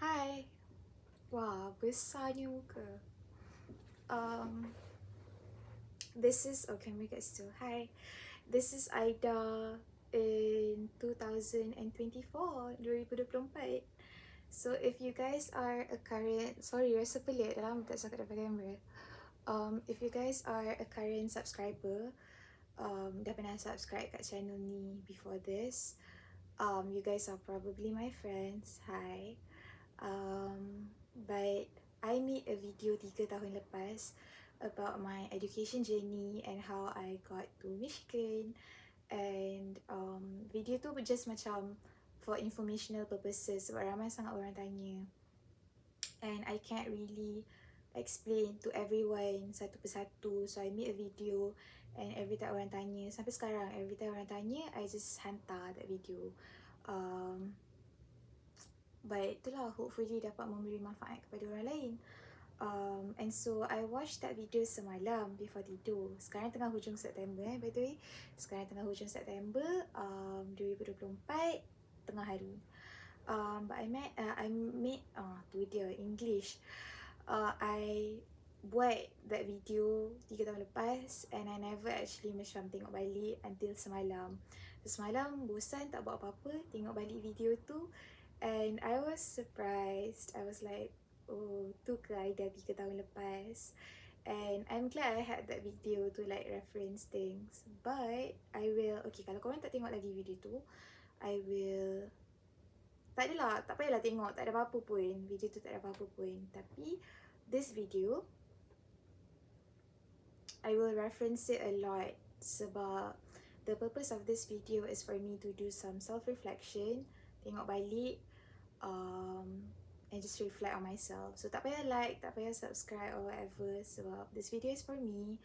Hai. Wah, besarnya muka. Um, this is, oh, can we get still? Hi. This is Aida in 2024, 2024. So if you guys are a current, sorry, rasa pelik dah lama tak cakap depan kamera. If you guys are a current subscriber, dah pernah subscribe kat channel ni before this, you guys are probably my friends. Hi. But I made a video 3 tahun lepas about my education journey and how I got to Michigan, and video tu just macam for informational purposes sebab ramai sangat orang tanya and I can't really explain to everyone satu persatu, so I made a video and every time orang tanya, sampai sekarang every time orang tanya I just hantar that video. But itulah, hopefully dapat memberi manfaat kepada orang lain. And so I watched that video semalam before tidur. Sekarang tengah hujung September by the way. Sekarang tengah hujung September 2024, tengah hari. But I made tu dia English. I buat that video 3 tahun lepas and I never actually macam tengok balik until semalam. Semalam bosan tak buat apa-apa, tengok balik video tu and I was surprised. I was like, oh, tu ke Aida 3 tahun lepas. And I'm glad I had that video to like reference things. But I will, okay, kalau korang tak tengok lagi video tu, I will, tak adalah, tak payahlah tengok, tak ada apa-apa pun. Video tu tak ada apa-apa pun. Tapi this video, I will reference it a lot sebab the purpose of this video is for me to do some self-reflection, tengok balik, and just reflect on myself. So tak payah like, tak payah subscribe or whatever sebab this video is for me.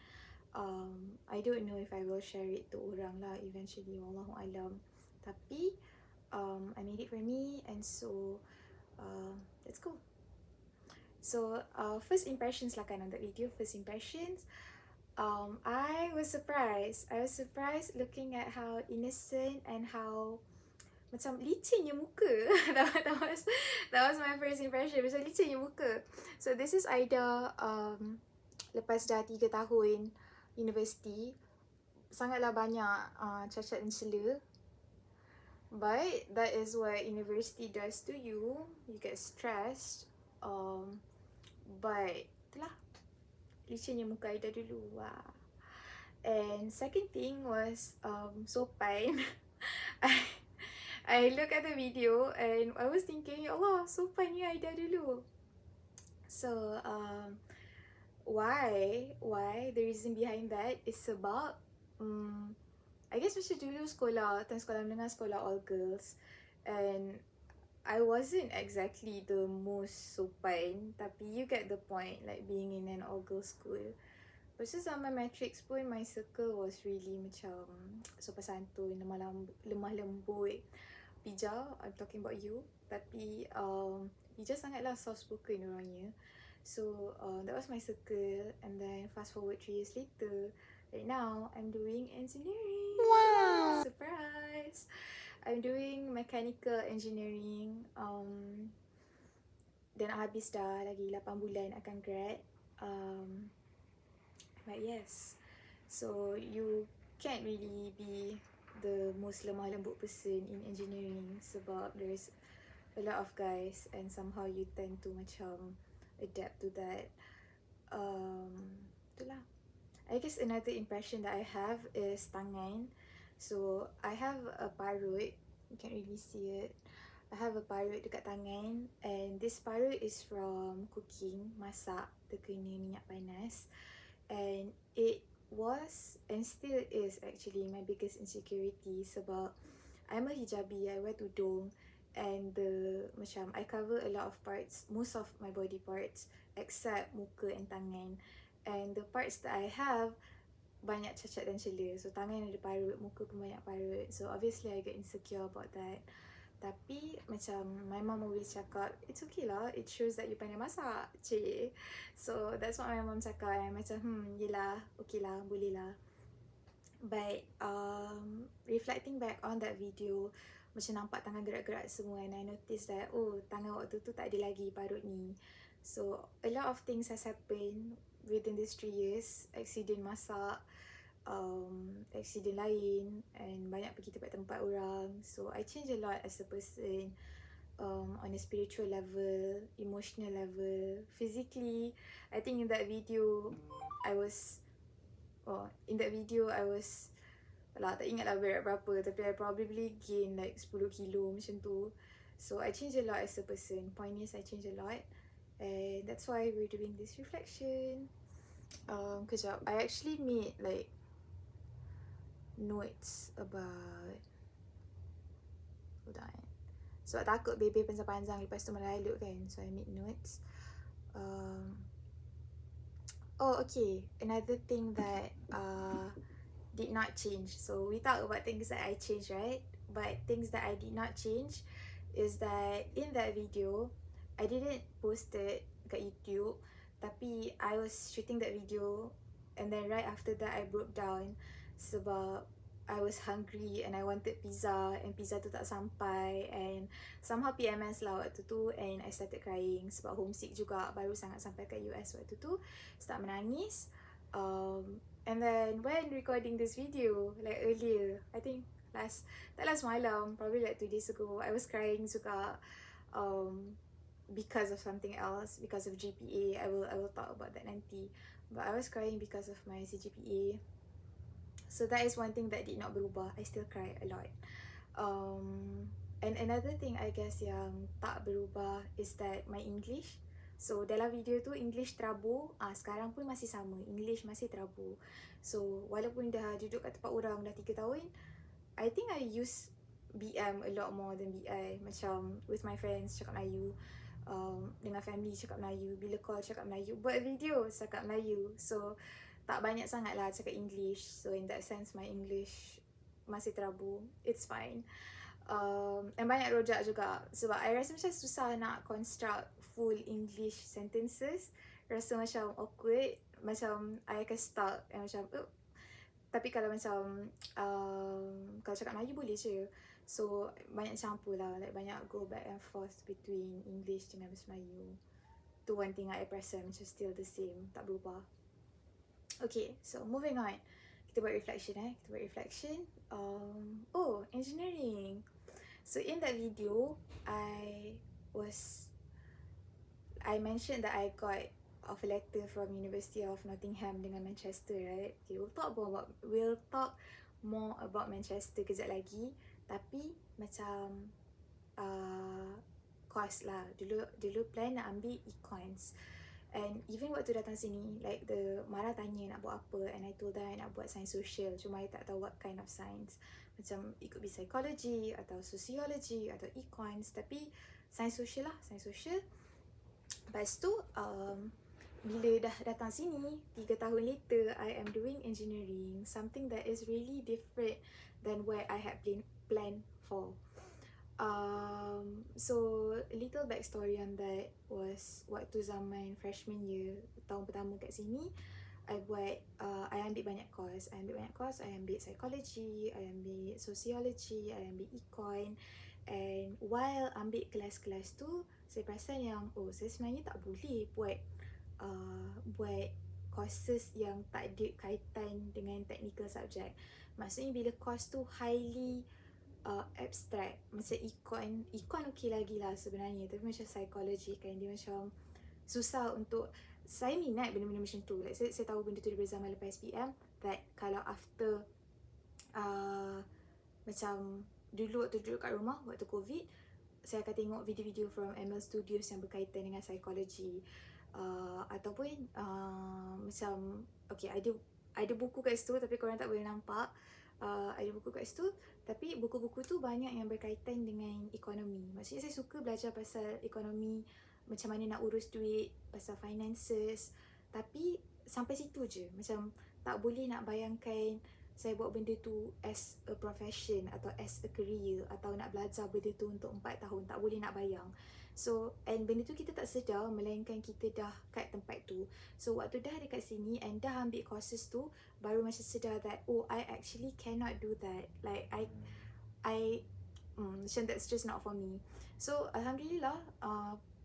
I don't know if I will share it to orang lah eventually, wallahu alam. Tapi I made it for me and so let's go. So first impressions lah kan on that video. First impressions, I was surprised. I was surprised looking at how innocent and how macam licinnya muka. that was my first impression. Macam licinnya muka. So this is Aida lepas dah 3 tahun universiti. Sangatlah banyak cacat dan celah. But that is what university does to you. You get stressed. But itulah, licinnya muka Aida dulu. Wah. And second thing was sopan. I look at the video and I was thinking, ya Allah, sopannya Aida dulu. So why? The reason behind that is sebab I guess macam dulu sekolah, time sekolah menengah, sekolah all girls, and I wasn't exactly the most sopan, tapi you get the point, like being in an all girls school. Lepas tu zaman matrix pun my circle was really macam sopan santun, lemah lembut. Pija, I'm talking about you. Tapi Pija sangatlah soft spoken orangnya. So that was my circle. And then fast forward 3 years later, right now I'm doing engineering. Wow! Surprise! I'm doing mechanical engineering. Dan habis dah, lagi 8 bulan akan grad. But yes, so you can't really be the most lemah lembut person in engineering sebab there's a lot of guys and somehow you tend to macam adapt to that. Itulah. I guess another impression that I have is tangan. So I have a parut, you can't really see it. I have a parut dekat tangan and this parut is from cooking, masak, terkena minyak panas, and it was and still is actually my biggest insecurity sebab I'm a hijabi, I wear tudung and macam I cover a lot of parts, most of my body parts except muka and tangan, and the parts that I have banyak cacat dan celah. So tangan ada parut, muka pun banyak parut, so obviously I get insecure about that. Tapi macam my mom always cakap, it's okay lah, it shows that you pandai masak, cik. So that's what my mom cakap, and macam yelah, okay lah, boleh lah. But reflecting back on that video, macam nampak tangan gerak-gerak semua, and I noticed that oh, tangan waktu tu tak ada lagi parut ni. So a lot of things has happened within these 3 years. Accident masak, accident lain, and banyak pergi tempat-tempat orang. So I changed a lot as a person, on a spiritual level, emotional level, physically. I think in that video I was lah, tak ingat lah berat berapa, tapi I probably gain like 10 kilo macam tu. So I changed a lot as a person. Point is I changed a lot, and that's why we're doing this reflection. Kejap, I actually made like notes about, hold on, sebab takut baby panjang-panjang lepas tu melalut kan, so I made notes. Oh, okay, another thing that did not change. So we talk about things that I changed, right? But things that I did not change is that in that video, I didn't post it kat YouTube, tapi I was shooting that video, and then right after that I broke down sebab I was hungry and I wanted pizza, and pizza tu tak sampai, and somehow PMS lah waktu tu, and I started crying sebab homesick juga, baru sangat sampai kat US waktu tu, start menangis. And then when recording this video, like earlier, I think last malam, probably like 2 days ago, I was crying juga, because of something else, because of GPA. I will talk about that nanti, but I was crying because of my CGPA. So that is one thing that did not berubah. I still cry a lot. And another thing I guess yang tak berubah is that my English. So dalam video tu English terabur, sekarang pun masih sama, English masih terabur. So walaupun dah duduk kat tempat orang dah 3 tahun, I think I use BM a lot more than BI. Macam with my friends cakap Melayu, dengan family cakap Melayu, bila call cakap Melayu, buat video cakap Melayu. So tak banyak sangat lah cakap English. So in that sense my English masih terabur. It's fine. And banyak rojak juga, sebab I rasa macam susah nak construct full English sentences. Rasa macam awkward, macam I akan stuck and macam tapi kalau macam kalau cakap Melayu boleh je. So banyak campur lah, like banyak go back and forth between English dengan bahasa Melayu. Tu one thing I perasan macam still the same, tak berubah. Okay, so moving on. Kita buat reflection. Engineering. So in that video, I mentioned that I got offer letter from University of Nottingham dengan Manchester, right? Okay, we'll talk more about Manchester kejap lagi. Tapi macam course lah. Dulu plan nak ambil econs. And even waktu datang sini, like the Mara tanya nak buat apa, and I told her I nak buat science social, cuma I tak tahu what kind of science. Macam it could be psychology atau sociology atau econs, tapi science social lah, science social. Lepas tu bila dah datang sini 3 tahun later, I am doing engineering, something that is really different than what I had planned for. So a little backstory on that was waktu zaman freshman year, tahun pertama kat sini, I ambil banyak course. I ambil psychology, I ambil sociology, I ambil econ. And while ambil kelas-kelas tu, saya perasan yang saya sebenarnya tak boleh buat courses yang tak ada kaitan dengan technical subject. Maksudnya bila course tu highly abstract, macam econ okay lagi lah sebenarnya, tapi macam psychology kan, dia macam susah untuk saya minat benda-benda macam tu. Like, saya tahu benda tu daripada zaman lepas SPM, that kalau after macam dulu waktu duduk kat rumah waktu COVID, saya akan tengok video-video from ML Studios yang berkaitan dengan psychology, ataupun macam okay, ada buku kat situ tapi korang tak boleh nampak. Ada buku kat situ, tapi buku-buku tu banyak yang berkaitan dengan ekonomi. Maksudnya saya suka belajar pasal ekonomi, macam mana nak urus duit, pasal finances. Tapi sampai situ je. Macam tak boleh nak bayangkan saya buat benda tu as a profession atau as a career, atau nak belajar benda tu untuk 4 tahun. Tak boleh nak bayang. So, and benda tu kita tak sedar, melainkan kita dah kat tempat tu. So, waktu dah dekat sini and dah ambil courses tu, baru macam sedar that I actually cannot do that. Like, macam that's just not for me. So Alhamdulillah,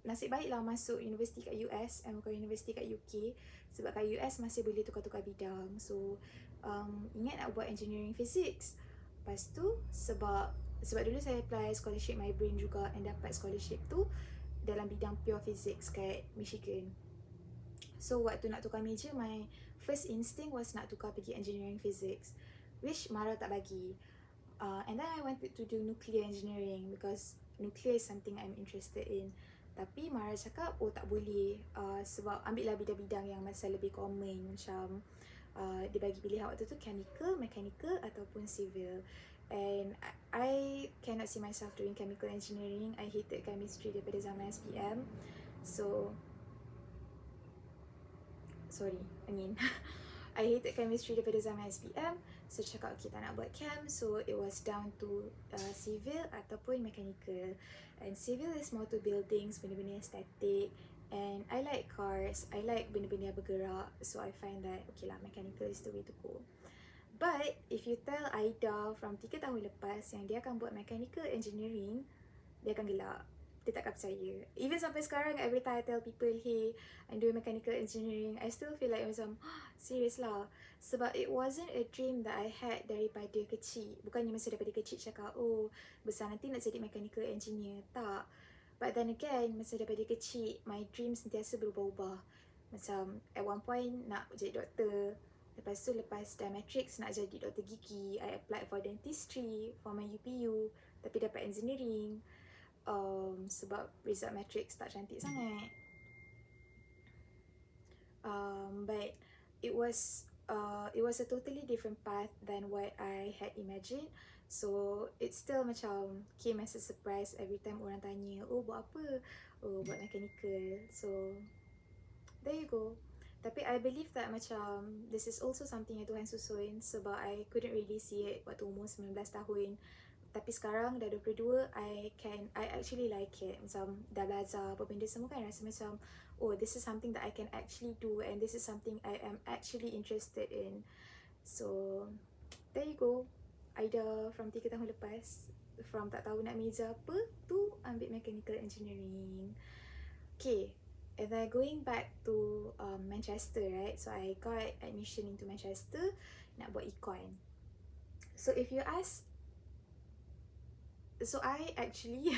nasib baiklah masuk universiti kat US and bukan universiti kat UK, sebab kat US masih boleh tukar-tukar bidang. So ingat nak buat engineering physics. Lepas tu sebab dulu saya apply scholarship my brain juga and dapat scholarship tu dalam bidang pure physics kat Michigan. So waktu nak tukar major, my first instinct was nak tukar pergi engineering physics, which Mara tak bagi. And then I wanted to do nuclear engineering because nuclear is something I'm interested in. Tapi Mara cakap, oh tak boleh, sebab ambil lah bidang-bidang yang masa lebih common, macam dia bagi pilihan waktu tu chemical, mechanical ataupun civil. And I cannot see myself doing chemical engineering. I hated chemistry daripada zaman SPM. So sorry, angin. I hated chemistry daripada zaman SPM. So cakap okay, tak nak buat chem. So it was down to civil ataupun mechanical. And civil is more to buildings, benda-benda yang static. And I like cars, I like benda-benda yang bergerak. So I find that okay lah, mechanical is the way to go. But if you tell Aida from 3 tahun lepas yang dia akan buat mechanical engineering, dia akan gelak. Dia takkan percaya. Even sampai sekarang, every time I tell people, hey, I'm doing mechanical engineering, I still feel like macam, serious lah. Sebab it wasn't a dream that I had daripada kecil. Bukannya masa daripada kecil cakap, oh, besar nanti nak jadi mechanical engineer. Tak. But then again, masa daripada kecil, my dream sentiasa berubah-ubah. Macam, at one point, nak jadi doktor. Lepas tu, lepas dah matrix, nak jadi doktor gigi. I applied for dentistry for my UPU. Tapi dapat engineering. Sebab result matrix tak cantik sangat. But it was a totally different path than what I had imagined. So it still macam came as a surprise every time orang tanya, oh buat apa? Oh buat mechanical. So there you go. Tapi I believe that macam this is also something yang Tuhan susun, sebab I couldn't really see it waktu umur 19 tahun. Tapi sekarang dah 22, I actually like it. Macam dah belajar apa benda semua kan, rasa macam oh, this is something that I can actually do and this is something I am actually interested in. So there you go. Aida from 3 tahun lepas, from tak tahu nak meja apa tu, ambil mechanical engineering. Okay, and then going back to Manchester, right? So I got admission into Manchester, nak buat econ. So if you ask, so I actually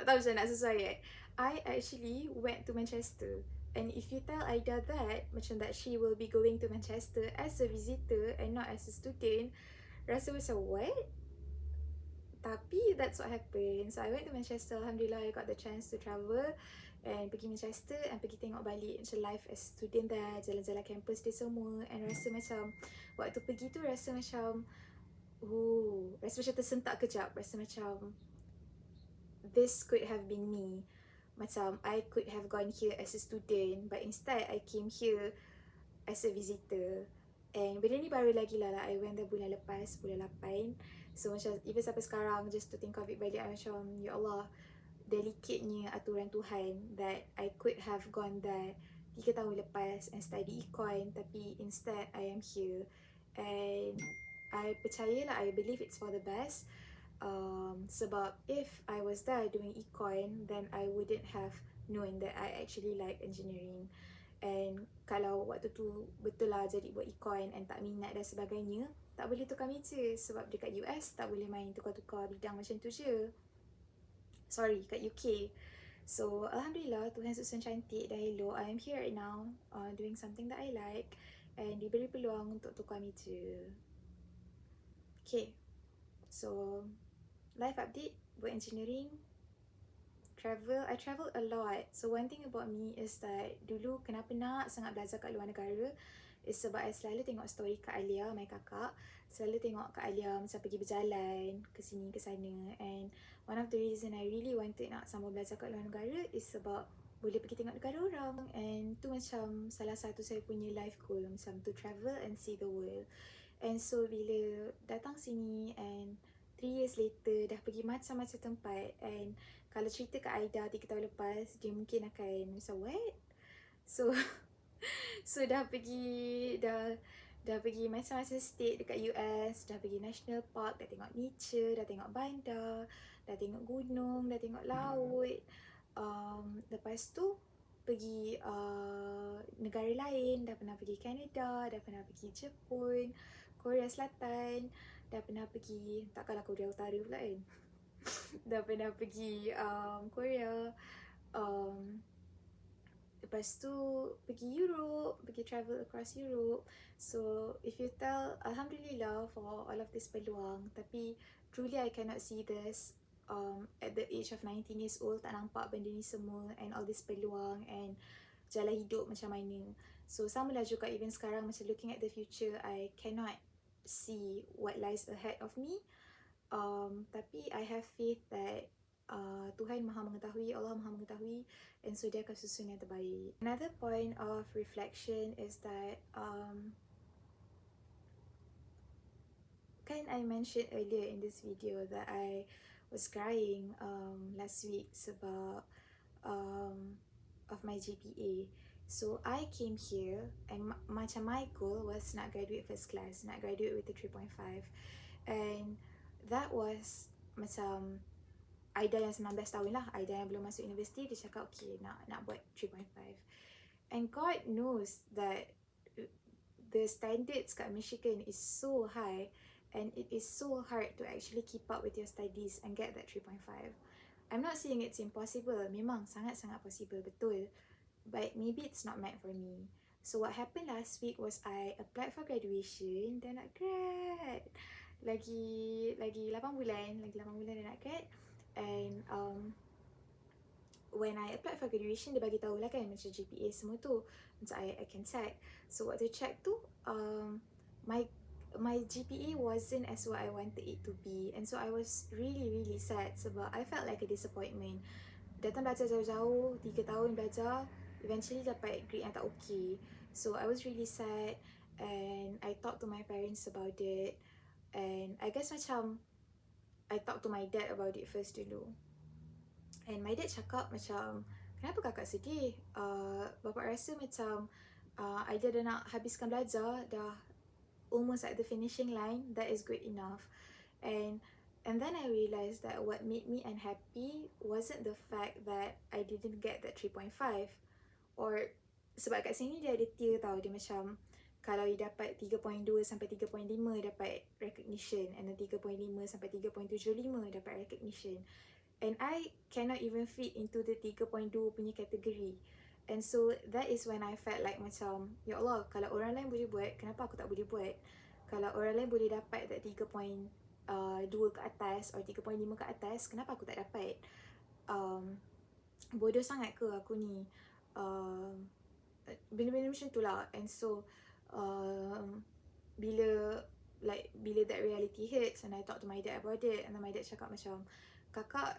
tak tahu macam nak sesuai I actually went to Manchester. And if you tell Aida that macam that she will be going to Manchester as a visitor and not as a student, rasa macam what? Tapi that's what happened. So I went to Manchester. Alhamdulillah, I got the chance to travel and pergi Manchester and pergi tengok balik macam life as student there, jalan-jalan campus dia semua. And rasa macam waktu pergi tu rasa macam rasa macam tersentak kejap. Rasa macam this could have been me. Macam I could have gone here as a student, but instead I came here as a visitor. And benda ni baru lagi lah, I went there bulan lepas, bulan 8. So macam even sampai sekarang, just to think of it balik, I macam ya Allah, delicate-nya aturan Tuhan that I could have gone there 3 tahun lepas and study econ, tapi instead I am here. And I percaya lah, I believe it's for the best. Sebab if I was there doing econ, then I wouldn't have known that I actually like engineering. And kalau waktu tu betul lah jadi buat econ and tak minat dan sebagainya, tak boleh tukar meja. Sebab dekat US tak boleh main tukar-tukar bidang macam tu je. Sorry, kat UK. So Alhamdulillah, Tuhan susun cantik dah elok. I am here right now, doing something that I like, and diberi peluang untuk tukar meja. Okay, so life update buat engineering. I travel a lot. So one thing about me is that dulu kenapa nak sangat belajar kat luar negara is sebab I selalu tengok story Kak Alia, my kakak. Selalu tengok Kak Alia macam pergi berjalan ke sini ke sana. And one of the reason I really wanted nak sambung belajar kat luar negara is sebab boleh pergi tengok negara orang. And tu macam salah satu saya punya life goal, macam to travel and see the world. And so bila datang sini and 3 years later dah pergi macam-macam tempat, and kalau cerita kat Aida 3 tahun lepas, dia mungkin akan macam what? So dah pergi macam-macam state dekat US, dah pergi national park, dah tengok nature, dah tengok bandar, dah tengok gunung, dah tengok laut. Lepas tu pergi negara lain, dah pernah pergi Canada, dah pernah pergi Jepun, Korea Selatan, dah pernah pergi, takkanlah Korea Utara pula kan. Dah pernah pergi Korea. Lepas tu pergi Europe, pergi travel across Europe. So if you tell, Alhamdulillah for all of this peluang, tapi truly I cannot see this at the age of 19 years old, tak nampak benda ni semua and all this peluang and jalan hidup macam mana. So sama lah juga even sekarang macam looking at the future, I cannot see what lies ahead of me. Tapi I have faith that Tuhan Maha Mengetahui, Allah Maha Mengetahui, and so dia akan susun yang terbaik. Another point of reflection is that kan I mentioned earlier in this video that I was crying last week sebab of my GPA. So I came here and macam my goal was nak graduate first class, nak graduate with a 3.5, and that was macam Aida yang 19 tahun lah, Aida yang belum masuk universiti, dia cakap okay nak buat 3.5. And God knows that the standards kat Michigan is so high and it is so hard to actually keep up with your studies and get that 3.5. I'm not saying it's impossible, memang sangat-sangat possible, betul. But maybe it's not meant for me. So what happened last week was I applied for graduation, then nak grad. Lagi 8 bulan dah nak grad. And when I applied for graduation, dia bagi tahu lah kan macam GPA semua tu, macam I can check. So waktu check tu my GPA wasn't as what I wanted it to be, and so I was really sad sebab I felt like a disappointment. Datang belajar jauh-jauh, 3 tahun belajar, eventually dapat grade yang tak okay. So I was really sad and I talked to my parents about it, and I guess macam I talked to my dad about it first dulu. And my dad cakap macam, kenapa kakak sedih? Bapak rasa macam Aida dah nak habiskan belajar, dah almost at the finishing line, that is good enough. And then I realised that what made me unhappy wasn't the fact that I didn't get that 3.5. Or sebab kat sini dia ada tier tau, dia macam kalau you dapat 3.2 sampai 3.5 dapat recognition, and then 3.5 sampai 3.75 dapat recognition. And I cannot even fit into the 3.2 punya kategori. And so that is when I felt like macam, ya Allah, kalau orang lain boleh buat, kenapa aku tak boleh buat? Kalau orang lain boleh dapat that 3.2 ke atas or 3.5 ke atas, kenapa aku tak dapat? Bodoh sangat ke aku ni? Benda-benda macam tu lah. And so bila that reality hits and I talk to my dad about it, and then my dad cakap macam, kakak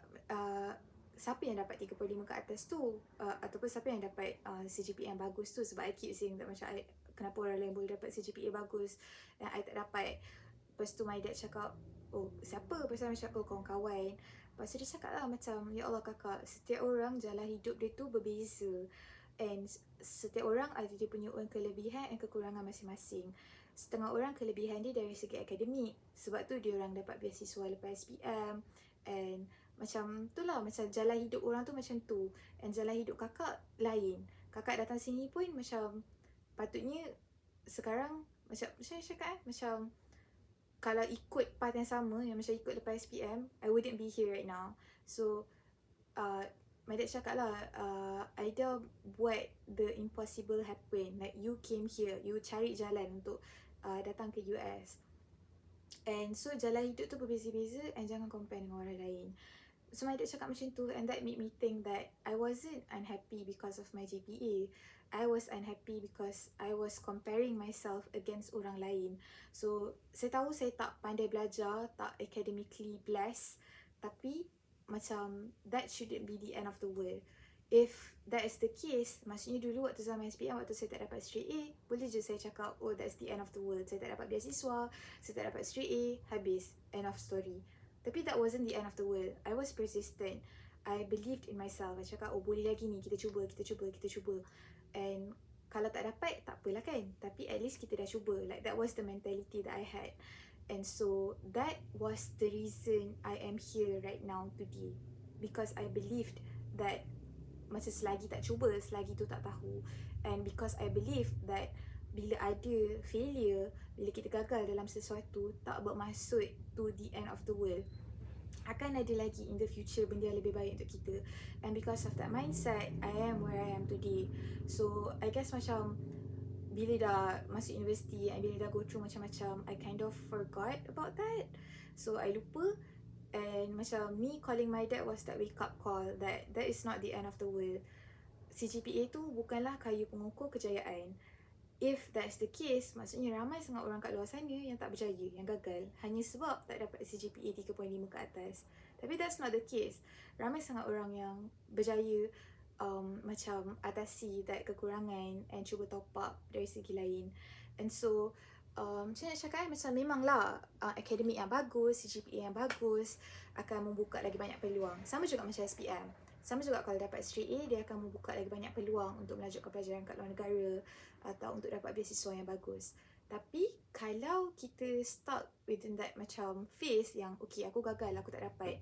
siapa yang dapat 3.5 ke atas tu, ataupun siapa yang dapat CGPA yang bagus tu? Sebab I keep saying that macam kenapa orang lain boleh dapat CGPA bagus dan I tak dapat. Lepas tu my dad cakap, oh siapa? Pasal macam oh kawan-kawan. Lepas tu dia cakap lah macam, ya Allah kakak, setiap orang jalan hidup dia tu berbeza, and setiap orang ada dia punya own kelebihan dan kekurangan masing-masing. Setengah orang kelebihan dia dari segi akademik, sebab tu dia orang dapat beasiswa lepas SPM. And macam tu lah, macam jalan hidup orang tu macam tu. And jalan hidup kakak lain. Kakak datang sini pun macam patutnya sekarang macam saya cakap macam kalau ikut path yang sama, yang macam ikut lepas SPM, I wouldn't be here right now. So my dad cakap lah, Aida buat the impossible happen. Like you came here, you cari jalan untuk datang ke US. And so jalan hidup tu berbeza-beza and jangan compare dengan orang lain. So my dad cakap macam tu, and that made me think that I wasn't unhappy because of my GPA. I was unhappy because I was comparing myself against orang lain. So saya tahu saya tak pandai belajar, tak academically blessed, tapi macam that shouldn't be the end of the world. If that is the case, maksudnya dulu waktu zaman SPM, waktu saya tak dapat straight A, boleh je saya cakap, oh that's the end of the world. Saya tak dapat beasiswa, saya tak dapat straight A, habis, end of story. Tapi that wasn't the end of the world. I was persistent. I believed in myself. I cakap, oh boleh lagi ni, kita cuba. And kalau tak dapat, tak apalah kan. Tapi at least kita dah cuba. Like that was the mentality that I had. And so that was the reason I am here right now today, because I believed that macam selagi tak cuba, selagi tu tak tahu. And because I believe that bila ada failure, bila kita gagal dalam sesuatu, tak bermaksud to the end of the world. Akan ada lagi in the future benda yang lebih baik untuk kita. And because of that mindset, I am where I am today. So I guess macam bila dah masuk universiti and bila dah go through macam-macam, I kind of forgot about that. So I lupa. And macam me calling my dad was that wake up call that that is not the end of the world. CGPA tu bukanlah kayu pengukur kejayaan. If that's the case, maksudnya ramai sangat orang kat luar sana yang tak berjaya, yang gagal hanya sebab tak dapat CGPA 3.5 ke atas. Tapi that's not the case. Ramai sangat orang yang berjaya macam atasi that kekurangan and cuba top up dari segi lain. And so saya nak cakap macam memanglah akademik yang bagus, CGPA yang bagus akan membuka lagi banyak peluang. Sama juga macam SPM. Sama juga kalau dapat straight A, dia akan membuka lagi banyak peluang untuk melanjutkan pelajaran kat luar negara atau untuk dapat beasiswa yang bagus. Tapi kalau kita stuck within that macam phase yang okay, aku gagal, aku tak dapat,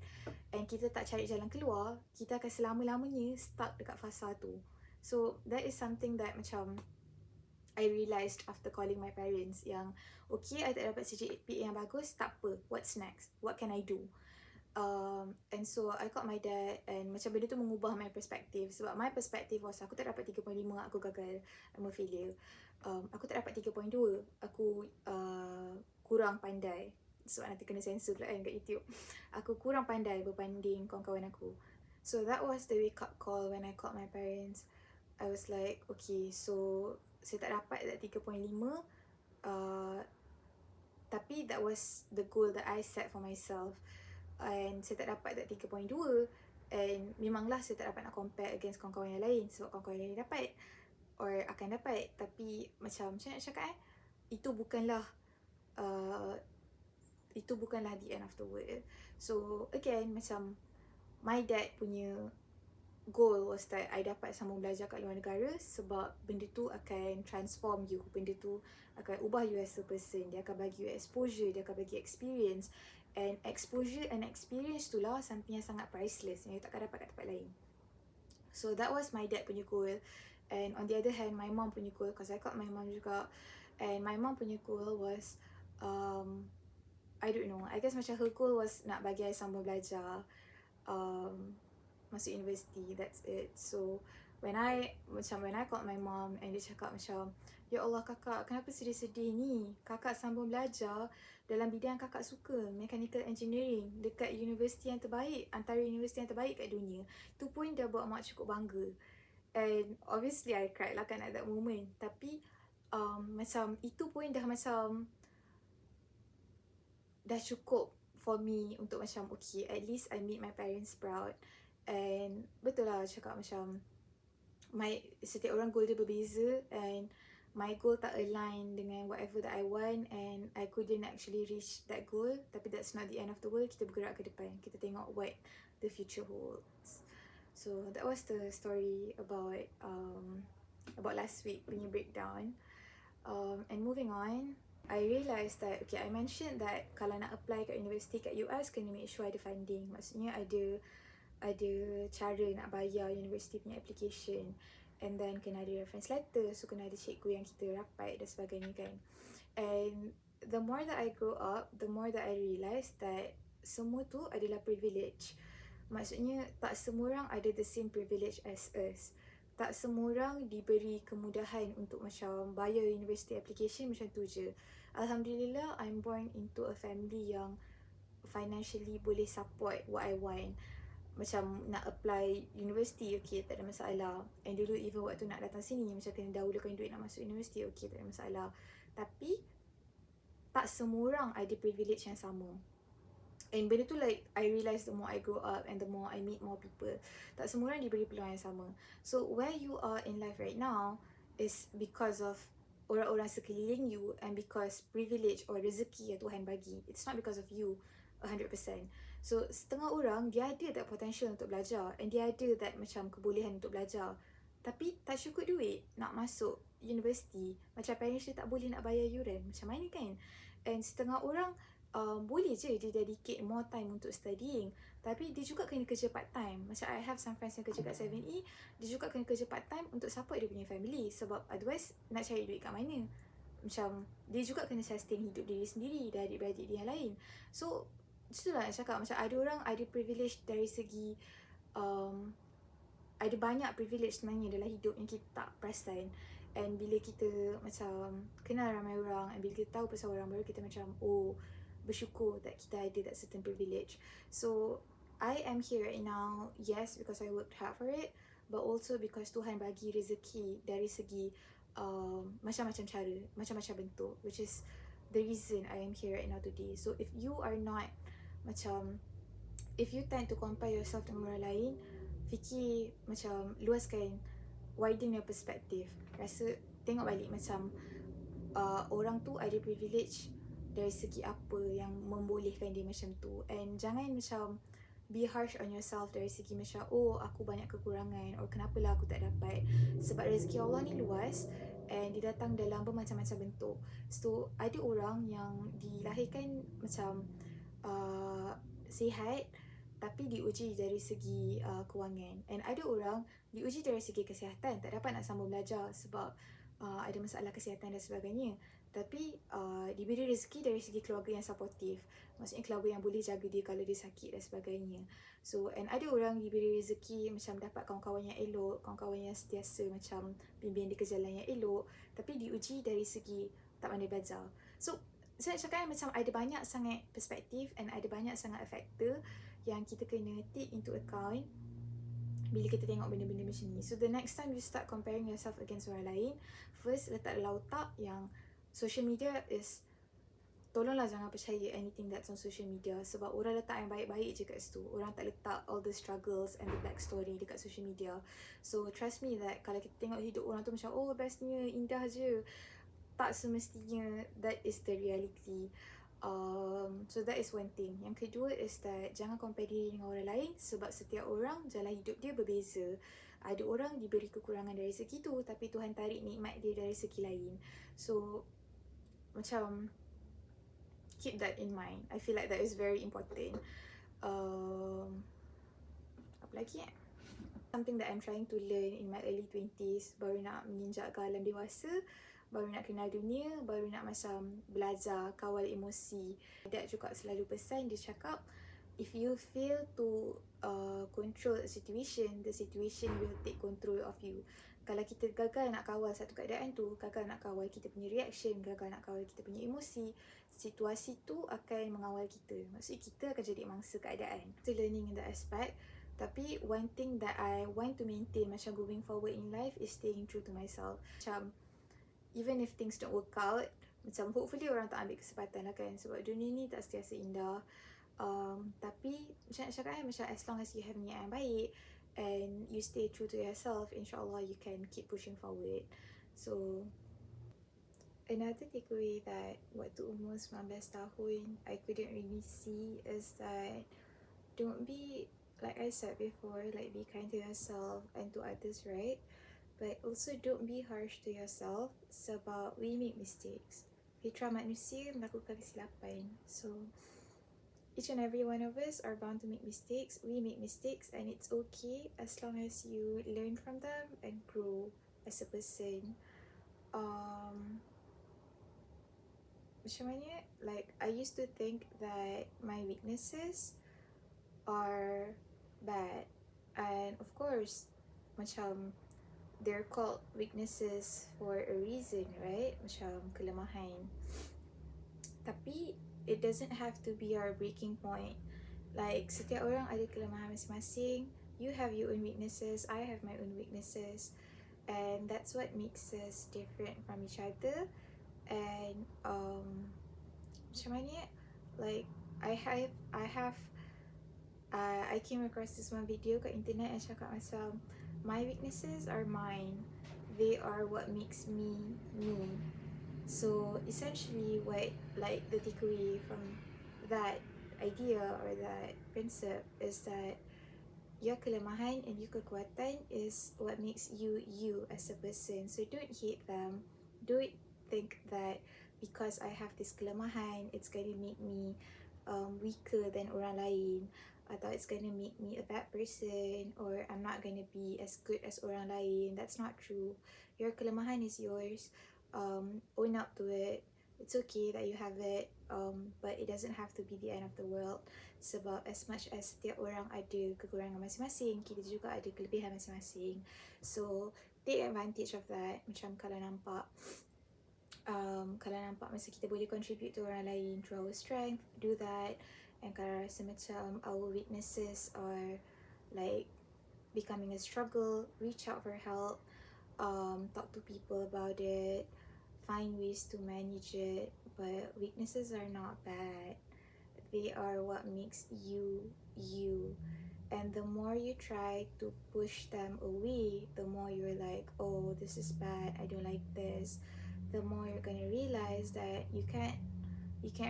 and kita tak cari jalan keluar, kita akan selama-lamanya stuck dekat fasa tu. So that is something that macam I realised after calling my parents yang okay, I tak dapat CGPA yang bagus, tak apa, what's next? What can I do? And so I called my dad and macam benda tu mengubah my perspective. Sebab my perspective was aku tak dapat 3.5, aku gagal, I'm a failure. Aku tak dapat 3.2, aku kurang pandai. Sebab nanti kena censor pula kan kat YouTube. Aku kurang pandai berbanding kawan-kawan aku. So that was the wake up call when I called my parents. I was like, okay, so saya tak dapat that 3.5, tapi that was the goal that I set for myself. And saya tak dapat that 3.2, and memanglah saya tak dapat nak compare against kawan-kawan yang lain sebab kawan-kawan yang lain dapat or akan dapat. Tapi macam saya nak cakap itu bukanlah the end of the world. So again, macam my dad punya goal was that I dapat sambung belajar kat luar negara sebab benda tu akan transform you, benda tu akan ubah you as a person, dia akan bagi you exposure, dia akan bagi experience, and exposure and experience tu lah something yang sangat priceless yang you takkan dapat kat tempat lain. So that was my dad punya goal. And on the other hand, my mom punya goal, because I called my mom juga, and my mom punya goal was I don't know, I guess macam her goal was nak bagi I sambung belajar, masuk universiti, that's it. So when I called my mom and dia cakap macam, ya Allah kakak, kenapa sedih-sedih ni? Kakak sambung belajar dalam bidang kakak suka, mechanical engineering, dekat universiti yang terbaik, antara universiti yang terbaik kat dunia. Tu pun dah buat mak cukup bangga. And obviously I cried lah kan at that moment. Tapi macam itu pun dah macam dah cukup for me untuk macam okay, at least I made my parents proud. And betul lah cakap macam setiap orang goal dia berbeza, and my goal tak align dengan whatever that I want, and I couldn't actually reach that goal. Tapi that's not the end of the world. Kita bergerak ke depan, kita tengok what the future holds. So that was the story about last week punya breakdown. And moving on, I realised that okay, I mentioned that kalau nak apply kat universiti kat US, kena make sure ada funding. Maksudnya ada cara nak bayar universiti punya application, and then kena ada reference letter, so kena ada cikgu yang kita rapat dan sebagainya kan. And the more that I grow up, the more that I realise that semua tu adalah privilege. Maksudnya tak semua orang ada the same privilege as us. Tak semua orang diberi kemudahan untuk macam bayar university application macam tu je. Alhamdulillah, I'm born into a family yang financially boleh support what I want. Macam nak apply universiti, okay, tak ada masalah. And dulu even waktu nak datang sini, macam kena dahulukan duit nak masuk universiti, okay, tak ada masalah. Tapi tak semua orang ada privilege yang sama. And benda tu like I realise the more I grow up and the more I meet more people, tak semua orang diberi peluang yang sama. So where you are in life right now is because of orang-orang sekeliling you, and because privilege or rezeki yang Tuhan bagi. It's not because of you 100%. So setengah orang dia ada that potential untuk belajar, and dia ada that macam kebolehan untuk belajar, tapi tak cukup duit nak masuk universiti. Macam parents dia tak boleh nak bayar yuran, macam mana kan. And setengah orang boleh je dia dedicate more time untuk studying, tapi dia juga kena kerja part time. Macam I have some friends yang kerja kat 7E, dia juga kena kerja part time untuk support dia punya family, sebab otherwise nak cari duit kat mana. Macam dia juga kena sustain hidup diri sendiri dan adik-beradik dia yang lain. So itulah nak cakap, macam ada orang ada privilege dari segi ada banyak privilege sebenarnya dalam hidup yang kita tak perasan. And bila kita macam kenal ramai orang, and bila kita tahu pasal orang baru, kita macam oh, bersyukur that kita ada that certain privilege. So I am here right now, yes, because I worked hard for it, but also because Tuhan bagi rezeki dari segi macam-macam cara, macam-macam bentuk, which is the reason I am here right now today. So if you are not macam, if you tend to compare yourself dengan orang lain, fikir macam luaskan, widen your perspective. Rasa tengok balik macam orang tu ada privilege dari segi apa yang membolehkan dia macam tu. And jangan macam be harsh on yourself dari segi macam oh aku banyak kekurangan, or kenapalah aku tak dapat. Sebab rezeki Allah ni luas and dia datang dalam bermacam-macam bentuk. So ada orang yang dilahirkan macam sihat tapi diuji dari segi kewangan, and ada orang diuji dari segi kesihatan, tak dapat nak sambung belajar sebab ada masalah kesihatan dan sebagainya, tapi diberi rezeki dari segi keluarga yang supportive, maksudnya keluarga yang boleh jaga dia kalau dia sakit dan sebagainya. So and ada orang diberi rezeki macam dapat kawan-kawan yang elok, kawan-kawan yang sentiasa macam bimbing dia ke jalan yang elok, tapi diuji dari segi tak pandai belajar. So saya nak cakap macam ada banyak sangat perspektif and ada banyak sangat factor yang kita kena take into account bila kita tengok benda-benda macam ni. So the next time you start comparing yourself against orang lain, first letak dalam otak yang social media is, tolonglah jangan percaya anything that's on social media, sebab orang letak yang baik-baik je kat situ. Orang tak letak all the struggles and the backstory dekat social media. So trust me that kalau kita tengok hidup orang tu macam oh bestnya, indah je, tak semestinya that is the reality. So that is one thing. Yang kedua is that jangan compare diri dengan orang lain, sebab setiap orang jalan hidup dia berbeza. Ada orang diberi kekurangan dari segi tu, tapi Tuhan tarik nikmat dia dari segi lain. So macam keep that in mind. I feel like that is very important. Apa lagi something that I'm trying to learn in my early 20s, baru nak menginjak ke alam dewasa, baru nak kenal dunia, baru nak macam belajar kawal emosi. Dad juga selalu pesan, dia cakap if you fail to control a situation, the situation will take control of you. Kalau kita gagal nak kawal satu keadaan tu, gagal nak kawal kita punya reaction, gagal nak kawal kita punya emosi, situasi tu akan mengawal kita. Maksudnya kita akan jadi mangsa keadaan. Still learning in that aspect. Tapi one thing that I want to maintain macam going forward in life is staying true to myself. Macam even if things don't work out, macam hopefully orang tak ambil kesempatan lah kan, sebab dunia ni tak sentiasa indah. Tapi macam nak cakap macam as long as you have niat yang baik and you stay true to yourself, insyaAllah you can keep pushing forward. So another takeaway that waktu umur 19 tahun I couldn't really see is that don't be, like I said before, like be kind to yourself and to others, right? But also don't be harsh to yourself, sebab we make mistakes. Fitrah manusia melakukan kesilapan. So each and every one of us are bound to make mistakes. We make mistakes and it's okay as long as you learn from them and grow as a person. Macam mana? Like I used to think that my weaknesses are bad, and of course macam they're called weaknesses for a reason, right? Macam kelemahan. Tapi it doesn't have to be our breaking point. Like setiap orang ada kelemahan masing-masing. You have your own weaknesses, I have my own weaknesses, and that's what makes us different from each other. And macam mana? Like I came across this one video kat internet yang cakap macam my weaknesses are mine, they are what makes me me. So essentially what, like the takeaway from that idea or that principle is that your kelemahan and your kekuatan is what makes you you as a person. So don't hate them, don't think that because I have this kelemahan, it's gonna make me weaker than orang lain, atau it's gonna make me a bad person, or I'm not gonna be as good as orang lain. That's not true. Your kelemahan is yours. Own up to it. It's okay that you have it, but it doesn't have to be the end of the world. Sebab as much as setiap orang ada kekurangan masing-masing, kita juga ada kelebihan masing-masing. So take advantage of that. Macam kalau nampak masa kita boleh contribute to orang lain through our strength, do that. And kalau rasa macam our weaknesses are like becoming a struggle, reach out for help, talk to people about it, find ways to manage it. But weaknesses are not bad. They are what makes you you. And the more you try to push them away, the more you're like, oh, this is bad, I don't like this, the more you're gonna realize that you can't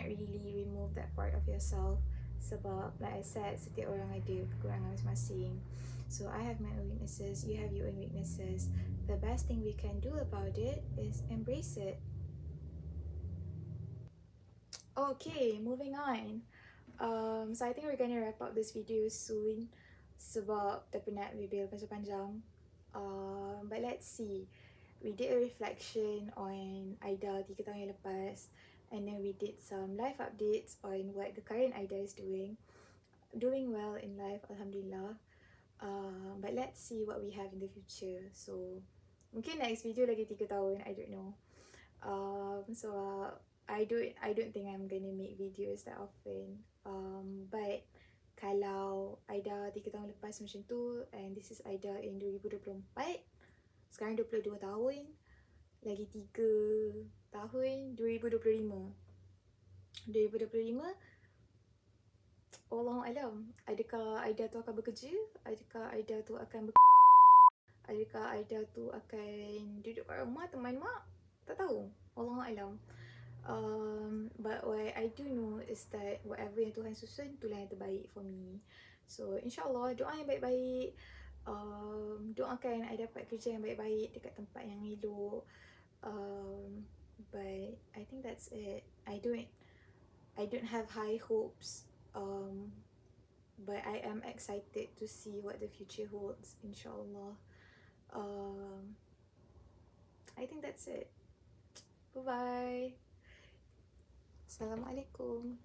really remove that part of yourself. Sebab like I said, setiap orang ada kekurangan masing-masing. So I have my own weaknesses, you have your own weaknesses. The best thing we can do about it is embrace it. Okay, moving on. So I think we're gonna wrap up this video soon sebab dah penat video panjang. But let's see. We did a reflection on Aida 3 tahun yang lepas, and then we did some life updates on what the current Aida is doing. Doing well in life, alhamdulillah. But let's see what we have in the future. So mungkin next video lagi 3 tahun, I don't know. So I don't think I'm gonna make videos that often. But kalau Aida 3 tahun lepas macam tu, and this is Aida in 2024, sekarang 22 tahun, lagi 3 tahun, 2025. Wallahu alam, adakah Aida tu akan bekerja? Adakah Aida tu akan adakah Aida tu akan duduk kat rumah teman mak? Tak tahu. Wallahu alam. But what I do know is that whatever yang Tuhan susun, itulah yang terbaik for me. So insyaAllah, doa yang baik-baik. Doakan I dapat kerja yang baik-baik dekat tempat yang elok. But I think that's it. I don't have high hopes. But I am excited to see what the future holds, insyaAllah. I think that's it. Bye-bye. Assalamualaikum.